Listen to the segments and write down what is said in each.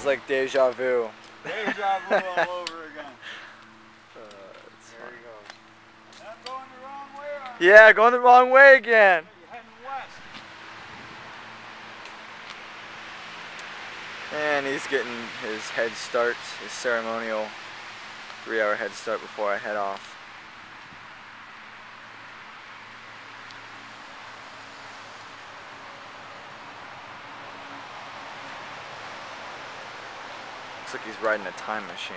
like deja vu. Deja vu all over again. There he goes. And I'm going the wrong way. Yeah, going the wrong way again. You're heading west. And he's getting his head start, his ceremonial 3-hour head start before I head off. Looks like he's riding a time machine.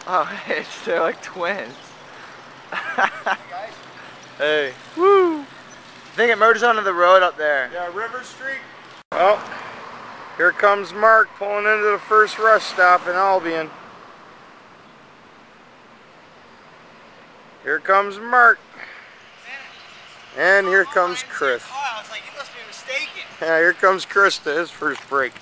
Oh, hey, they're like twins. Hey, woo! I think it merges onto the road up there. Yeah, River Street. Well, here comes Mark pulling into the first rush stop in Albion. Here comes Mark. And here comes Chris. I was like, you must be mistaken. Yeah, here comes Chris to his first break.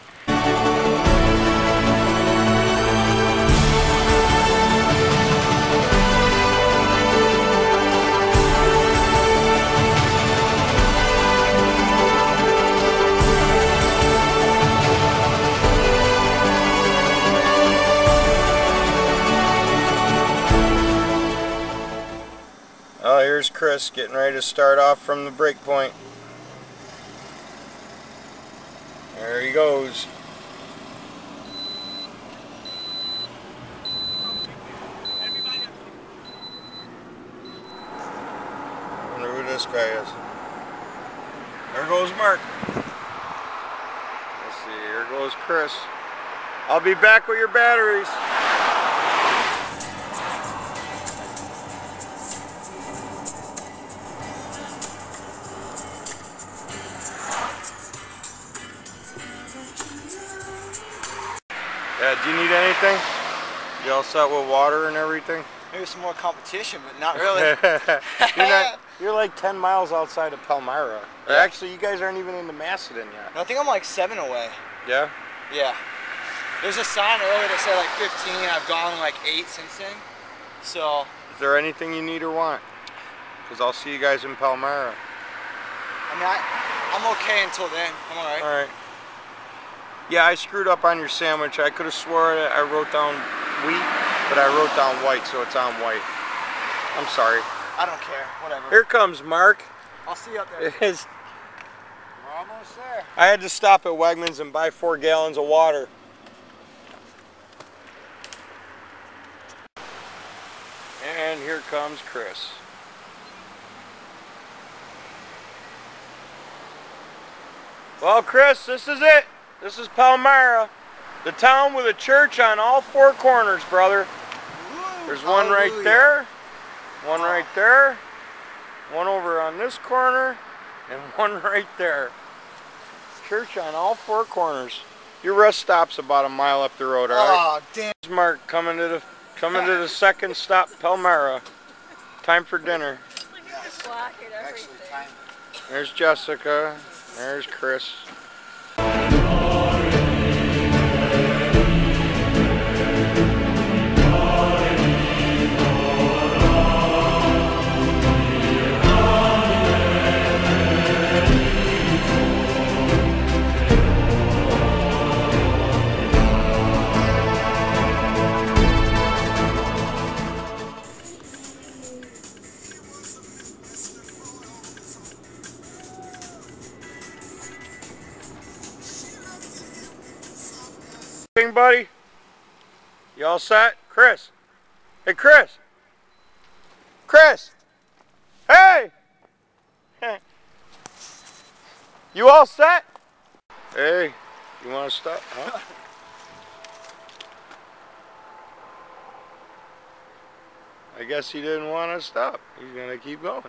Oh, here's Chris getting ready to start off from the break point. There he goes. I wonder who this guy is. There goes Mark. Let's see, here goes Chris. I'll be back with your batteries. Yeah, do you need anything? You all set with water and everything? Maybe some more competition, but not really. You're like 10 miles outside of Palmyra. Yeah. Actually, you guys aren't even into Macedon yet. No, I think I'm like 7 away. Yeah? Yeah. There's a sign earlier that said like 15. I've gone like 8 since then. So. Is there anything you need or want? Because I'll see you guys in Palmyra. I mean, I'm okay until then. I'm alright. Alright. Yeah, I screwed up on your sandwich. I could have swore that I wrote down wheat, but I wrote down white, so it's on white. I'm sorry. I don't care. Whatever. Here comes Mark. I'll see you up there. We're almost there. I had to stop at Wegmans and buy 4 gallons of water. And here comes Chris. Well, Chris, this is it. This is Palmyra, the town with a church on all 4 corners, brother. There's one right there, one right there, one over on this corner, and one right there. Church on all 4 corners. Your rest stop's about a mile up the road, all right? Oh, damn. Here's Mark coming to the second stop, Palmyra. Time for dinner. There's Jessica. There's Chris. Buddy, you all set? Chris, hey Chris, Chris, hey, you all set? Hey, you want to stop? Huh? I guess he didn't want to stop. He's gonna keep going.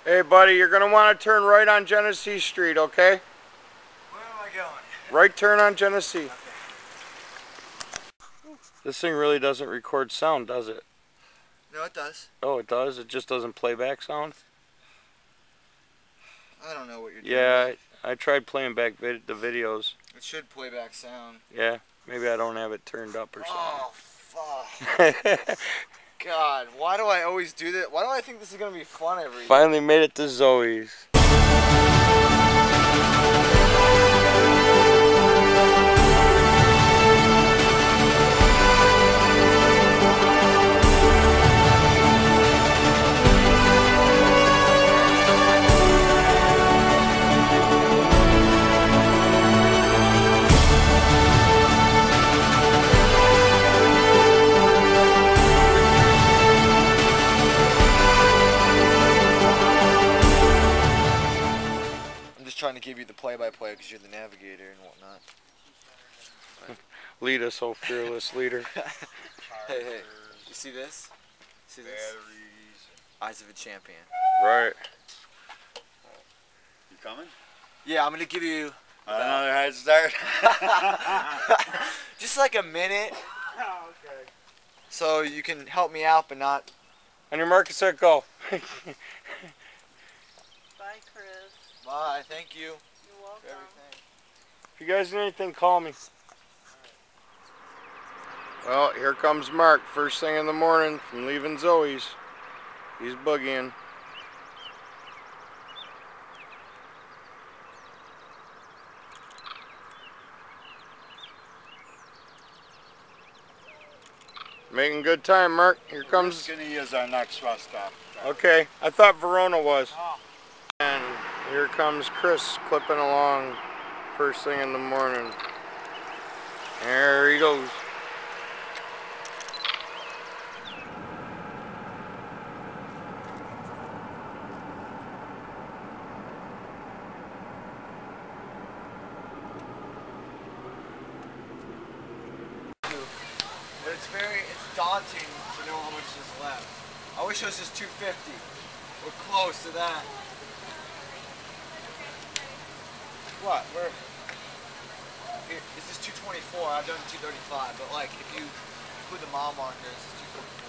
Hey buddy, you're gonna want to turn right on Genesee Street, okay? Where am I going? Right turn on Genesee. Okay. This thing really doesn't record sound, does it? No, it does. Oh, it does? It just doesn't play back sound? I don't know what you're doing. Yeah, I tried playing back the videos. It should play back sound. Yeah, maybe I don't have it turned up or something. Oh, fuck. God, why do I always do that? Why do I think this is going to be fun every day? Finally made it to Zoe's. give you the play-by-play because you're the navigator and whatnot. Lead us, oh fearless leader. Hey, you see this? See this? Batteries. Eyes of a champion. Right. You coming? Yeah, I'm gonna give you Another head start. just like a minute, Oh, okay. so you can help me out, but not. On your mark, set, go. Bye, Chris. Bye. Thank you You're for welcome. everything. If you guys need anything, call me. Well, here comes Mark, first thing in the morning from leaving Zoe's. He's boogieing. Making good time, Mark. Here comes. Skinny is our next rest stop. Okay, I thought Verona was. Oh. And here comes Chris clipping along first thing in the morning. There he goes. But it's daunting to know how much is left. I wish it was just 250. We're close to that. What? This is 224. I've done 235, but like if you put the mile marker, this is 234.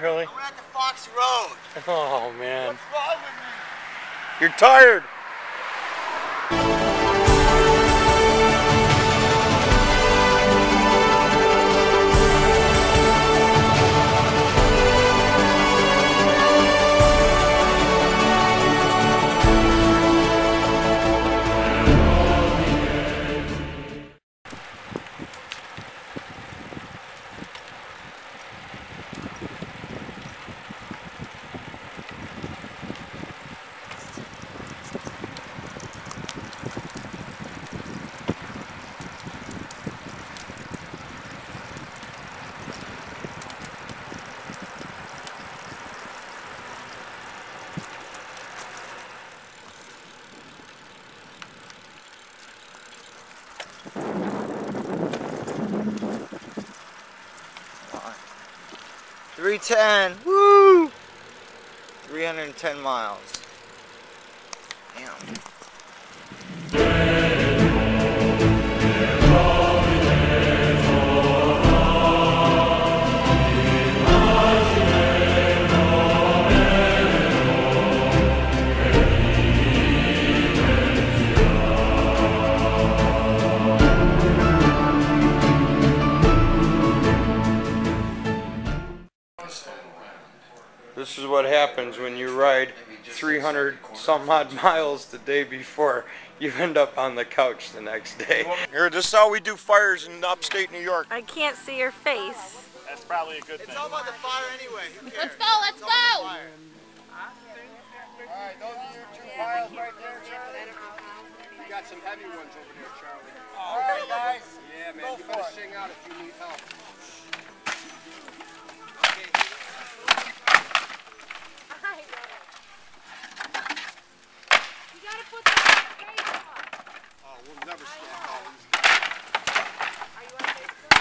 Really? I'm at the Fox Road. Oh man. What's wrong with me? You're tired. $310. Woo! 310 miles. Damn. This is what happens when you ride 300 some odd miles the day before. You end up on the couch the next day. Here, this is how we do fires in upstate New York. I can't see your face. That's probably a good thing. It's all about the fire anyway. Who cares? Let's go, let's go! Alright, those are your 2 piles right there, Charlie. You got some heavy ones over there, Charlie. Alright, guys. Yeah, man, you better sing out if you need help. You gotta put the face on. Oh, we'll never stop all these. Are you on Facebook?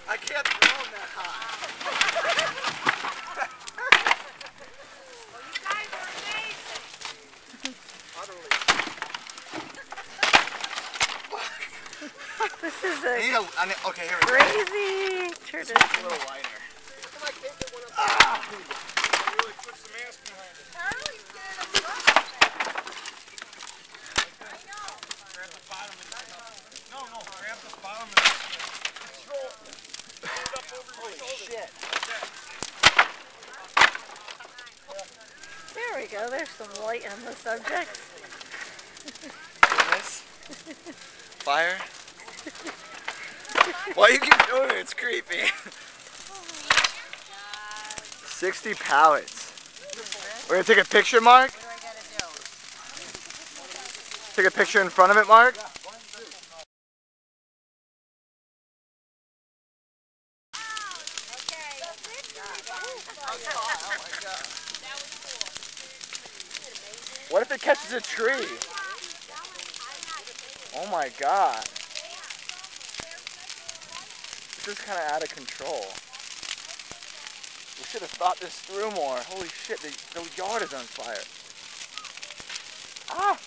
I can't throw them that high. Well, you guys are amazing. Utterly. This is a Okay, here we go. crazy A tradition. little lighter. Really put some ass behind it. Charlie's getting a brush. I know. Grab the bottom of it. No, grab the bottom of it. Throw it up over your shoulder. go. There's some light on the subject. Goodness. Fire. Why you keep doing it? It's creepy. 60 pallets. We're gonna take a picture, Mark? What do I gotta do? Take a picture in front of it, Mark? What if it catches a tree? Oh my god. This is kind of out of control. We should have thought this through more. Holy shit, the yard is on fire. Ah!